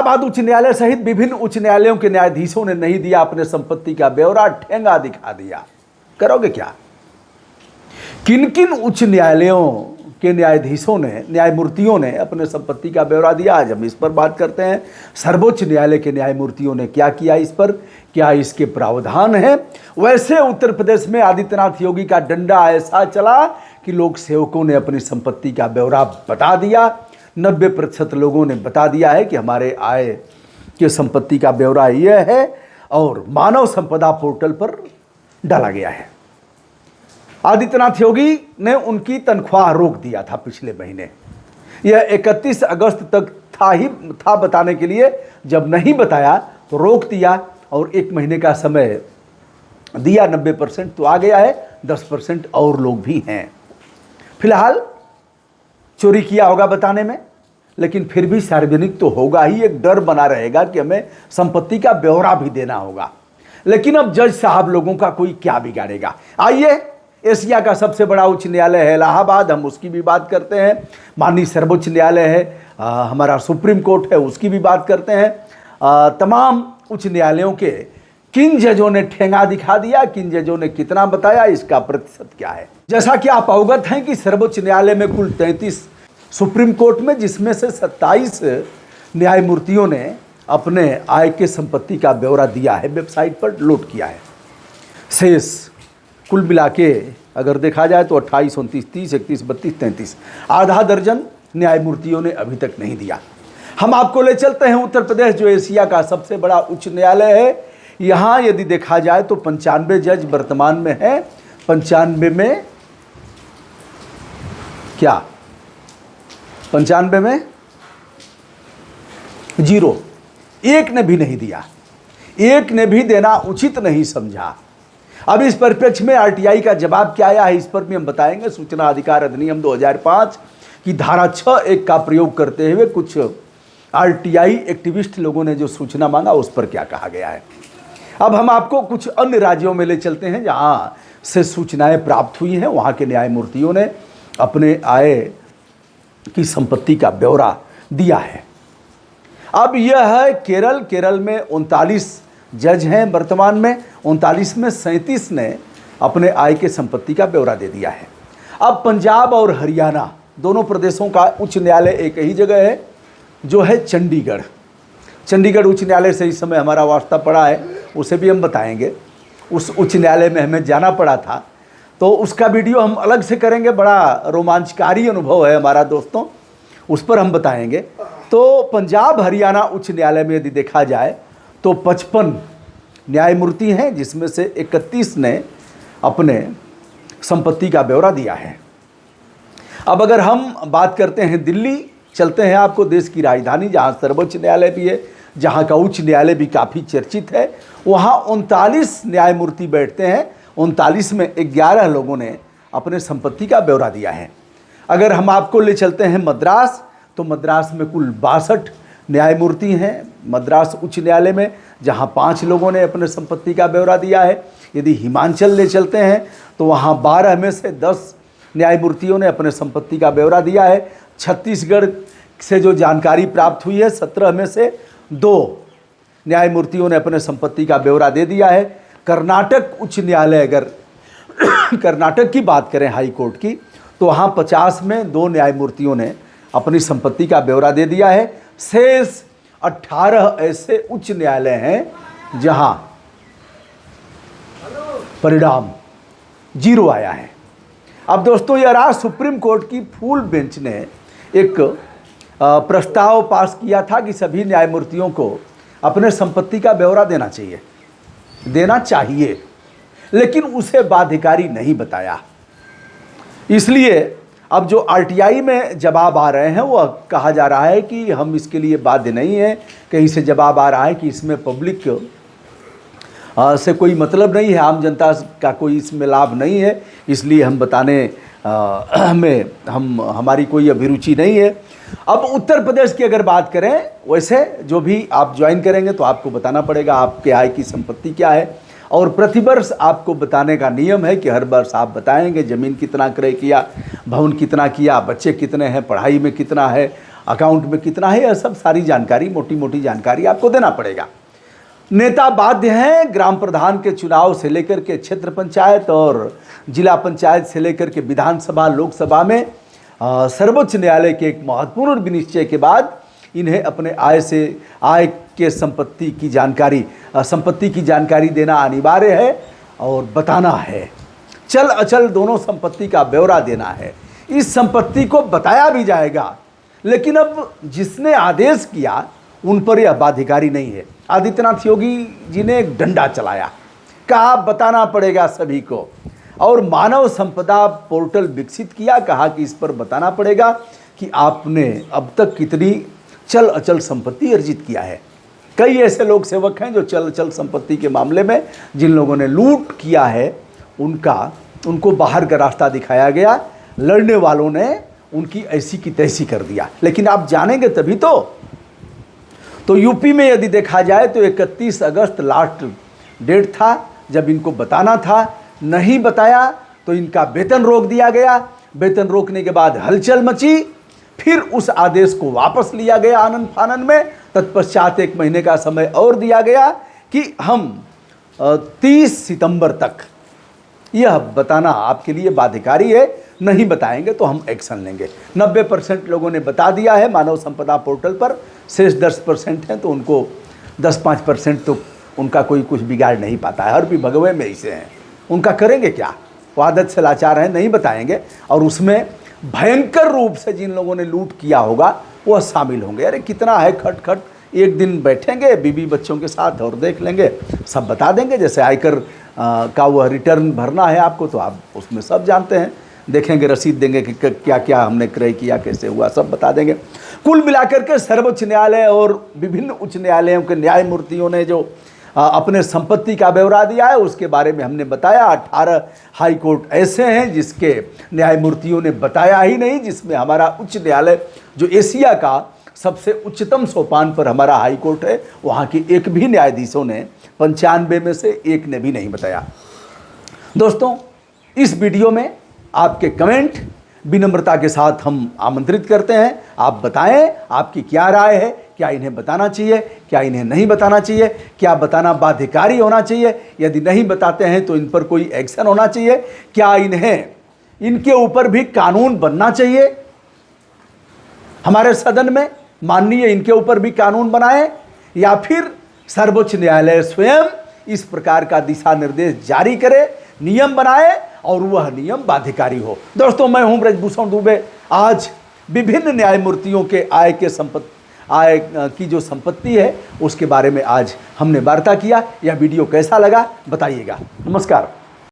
इलाहाबाद उच्च न्यायालय सहित विभिन्न उच्च न्यायालयों के न्यायाधीशों ने नहीं दिया अपने संपत्ति का ब्यौरा, ठेंगा दिखा दिया। करोगे क्या? किन किन उच्च न्यायालयों के न्यायाधीशों ने, न्यायमूर्तियों ने अपने संपत्ति का ब्यौरा दिया, आज हम इस पर बात करते हैं। सर्वोच्च न्यायालय के न्यायमूर्तियों ने क्या किया, इस पर क्या इसके प्रावधान है? वैसे उत्तर प्रदेश में आदित्यनाथ योगी का डंडा ऐसा चला कि लोक सेवकों ने अपनी संपत्ति का ब्यौरा बता दिया। 90% लोगों ने बता दिया है कि हमारे आय के संपत्ति का ब्यौरा यह है, और मानव संपदा पोर्टल पर डाला गया है। आदित्यनाथ योगी ने उनकी तनख्वाह रोक दिया था पिछले महीने। यह 31 अगस्त तक था बताने के लिए, जब नहीं बताया तो रोक दिया और 1 महीने का समय दिया। 90% तो आ गया है, 10% और लोग भी हैं। फिलहाल चोरी किया होगा बताने में, लेकिन फिर भी सार्वजनिक तो होगा ही। एक डर बना रहेगा कि हमें संपत्ति का ब्यौरा भी देना होगा। लेकिन अब जज साहब लोगों का कोई क्या बिगाड़ेगा। आइए, एशिया का सबसे बड़ा उच्च न्यायालय है इलाहाबाद, हम उसकी भी बात करते हैं। माननीय सर्वोच्च न्यायालय है, हमारा सुप्रीम कोर्ट है, उसकी भी बात करते हैं। तमाम उच्च न्यायालयों के किन जजों ने ठेंगा दिखा दिया, किन जजों ने कितना बताया, इसका प्रतिशत क्या है। जैसा कि आप अवगत हैं कि सर्वोच्च न्यायालय में कुल 33, सुप्रीम कोर्ट में जिसमें से 27 न्यायमूर्तियों ने अपने आय के संपत्ति का ब्यौरा दिया है, वेबसाइट पर लोड किया है। शेष कुल मिला के अगर देखा जाए तो 28, 29, 30, 31, 32, 33, आधा दर्जन न्यायमूर्तियों ने अभी तक नहीं दिया। हम आपको ले चलते हैं उत्तर प्रदेश, जो एशिया का सबसे बड़ा उच्च न्यायालय है। यहाँ यदि देखा जाए तो 95 जज वर्तमान में है। 95 में क्या, 95 में 0, एक ने भी नहीं दिया, एक ने भी देना उचित नहीं समझा। अब इस परिप्रेक्ष्य में आरटीआई का जवाब क्या आया है, इस पर भी हम बताएंगे। सूचना अधिकार अधिनियम 2005 की धारा 6(1) का प्रयोग करते हुए कुछ आरटीआई एक्टिविस्ट लोगों ने जो सूचना मांगा, उस पर क्या कहा गया है। अब हम आपको कुछ अन्य राज्यों में ले चलते हैं जहां से सूचनाएं प्राप्त हुई हैं। वहां के न्यायमूर्तियों ने अपने आय की संपत्ति का ब्यौरा दिया है। अब यह है केरल। केरल में 39 जज हैं वर्तमान में, 39 में 37 ने अपने आय के संपत्ति का ब्यौरा दे दिया है। अब पंजाब और हरियाणा दोनों प्रदेशों का उच्च न्यायालय एक ही जगह है, जो है चंडीगढ़। चंडीगढ़ उच्च न्यायालय से इस समय हमारा वास्ता पड़ा है, उसे भी हम बताएंगे। उस उच्च न्यायालय में हमें जाना पड़ा था, तो उसका वीडियो हम अलग से करेंगे। बड़ा रोमांचकारी अनुभव है हमारा दोस्तों, उस पर हम बताएंगे। तो पंजाब हरियाणा उच्च न्यायालय में यदि देखा जाए तो 55 न्यायमूर्ति हैं, जिसमें से 31 ने अपने संपत्ति का ब्यौरा दिया है। अब अगर हम बात करते हैं दिल्ली, चलते हैं आपको देश की राजधानी, जहां सर्वोच्च न्यायालय भी है, जहां का उच्च न्यायालय भी काफ़ी चर्चित है। वहां 39 न्यायमूर्ति बैठते हैं। 39 में 11 लोगों ने अपने संपत्ति का ब्यौरा दिया है। अगर हम आपको ले चलते हैं मद्रास, तो मद्रास में कुल 62 न्यायमूर्ति हैं मद्रास उच्च न्यायालय में, जहां 5 लोगों ने अपने संपत्ति का ब्यौरा दिया है। यदि हिमाचल ले चलते हैं तो वहां 12 में से 10 न्यायमूर्तियों ने अपने संपत्ति का ब्यौरा दिया है। छत्तीसगढ़ से जो जानकारी प्राप्त हुई है, 17 में से 2 न्यायमूर्तियों ने अपने संपत्ति का ब्यौरा दे दिया है। कर्नाटक उच्च न्यायालय, अगर कर्नाटक की बात करें हाई कोर्ट की, तो वहाँ 50 में 2 न्यायमूर्तियों ने अपनी संपत्ति का ब्यौरा दे दिया है। शेष 18 ऐसे उच्च न्यायालय हैं जहां परिणाम 0 आया है। अब दोस्तों, यह राज सुप्रीम कोर्ट की फुल बेंच ने एक प्रस्ताव पास किया था कि सभी न्यायमूर्तियों को अपने संपत्ति का ब्यौरा देना चाहिए, लेकिन उसे बाध्यकारी नहीं बताया। इसलिए अब जो आरटीआई में जवाब आ रहे हैं, वह कहा जा रहा है कि हम इसके लिए बाध्य नहीं है। कहीं से जवाब आ रहा है कि इसमें पब्लिक से कोई मतलब नहीं है, आम जनता का कोई इसमें लाभ नहीं है, इसलिए हम बताने में हमारी कोई अभिरुचि नहीं है। अब उत्तर प्रदेश की अगर बात करें, वैसे जो भी आप ज्वाइन करेंगे तो आपको बताना पड़ेगा आपके आय की संपत्ति क्या है, और प्रतिवर्ष आपको बताने का नियम है कि हर वर्ष आप बताएंगे ज़मीन कितना क्रय किया, भवन कितना किया, बच्चे कितने हैं, पढ़ाई में कितना है, अकाउंट में कितना है, यह सब सारी जानकारी, मोटी मोटी जानकारी आपको देना पड़ेगा। नेता बाध्य हैं ग्राम प्रधान के चुनाव से लेकर के क्षेत्र पंचायत और जिला पंचायत से लेकर के विधानसभा लोकसभा में सर्वोच्च न्यायालय के एक महत्वपूर्ण विनिश्चय के बाद इन्हें अपने आय के संपत्ति की जानकारी देना अनिवार्य है और बताना है। चल अचल दोनों संपत्ति का ब्यौरा देना है। इस संपत्ति को बताया भी जाएगा, लेकिन अब जिसने आदेश किया उन पर यह बाध्यकारी नहीं है। आदित्यनाथ योगी जी ने एक डंडा चलाया, कहा बताना पड़ेगा सभी को, और मानव संपदा पोर्टल विकसित किया, कहा कि इस पर बताना पड़ेगा कि आपने अब तक कितनी चल अचल संपत्ति अर्जित किया है। कई ऐसे लोग सेवक हैं जो चल अचल संपत्ति के मामले में जिन लोगों ने लूट किया है उनको बाहर का रास्ता दिखाया गया, लड़ने वालों ने उनकी ऐसी की तैसी कर दिया। लेकिन आप जानेंगे तभी तो यूपी में यदि देखा जाए तो 31 अगस्त लास्ट डेट था जब इनको बताना था, नहीं बताया तो इनका वेतन रोक दिया गया। वेतन रोकने के बाद हलचल मची, फिर उस आदेश को वापस लिया गया आनन फानन में। तत्पश्चात 1 महीने का समय और दिया गया कि हम 30 सितंबर तक यह बताना आपके लिए बाध्यकारी है, नहीं बताएंगे तो हम एक्शन लेंगे। 90% लोगों ने बता दिया है मानव संपदा पोर्टल पर, शेष 10% हैं तो उनको 10-5% तो उनका कोई कुछ बिगाड़ नहीं पाता है, हर भी भगवे में ऐसे हैं, उनका करेंगे क्या, वो आदत से लाचार हैं, नहीं बताएंगे। और उसमें भयंकर रूप से जिन लोगों ने लूट किया होगा वह शामिल होंगे। अरे कितना है खट, एक दिन बैठेंगे बीवी बच्चों के साथ और देख लेंगे, सब बता देंगे। जैसे आयकर का वह रिटर्न भरना है आपको, तो आप उसमें सब जानते हैं, देखेंगे, रसीद देंगे कि क्या क्या हमने क्रय किया, कैसे हुआ, सब बता देंगे। कुल मिलाकर के सर्वोच्च न्यायालय और विभिन्न उच्च न्यायालयों के न्यायमूर्तियों ने जो अपने संपत्ति का ब्यौरा दिया है उसके बारे में हमने बताया। 18 हाई कोर्ट ऐसे हैं जिसके न्यायमूर्तियों ने बताया ही नहीं, जिसमें हमारा उच्च न्यायालय जो एशिया का सबसे उच्चतम सोपान पर हमारा हाई कोर्ट है, वहाँ के एक भी न्यायाधीशों ने 95 में से एक ने भी नहीं बताया। दोस्तों, इस वीडियो में आपके कमेंट विनम्रता के साथ हम आमंत्रित करते हैं। आप बताएं आपकी क्या राय है, क्या इन्हें बताना चाहिए, क्या इन्हें नहीं बताना चाहिए, क्या बताना बाध्यकारी होना चाहिए, यदि नहीं बताते हैं तो इन पर कोई एक्शन होना चाहिए, क्या इनके ऊपर भी कानून बनना चाहिए, हमारे सदन में माननीय इनके ऊपर भी कानून बनाए, या फिर सर्वोच्च न्यायालय स्वयं इस प्रकार का दिशा निर्देश जारी करे, नियम बनाए और वह नियम बाध्यकारी हो। दोस्तों, मैं हूं ब्रजभूषण दुबे। आज विभिन्न न्यायमूर्तियों के आय की जो संपत्ति है उसके बारे में आज हमने वार्ता किया। यह वीडियो कैसा लगा बताइएगा। नमस्कार।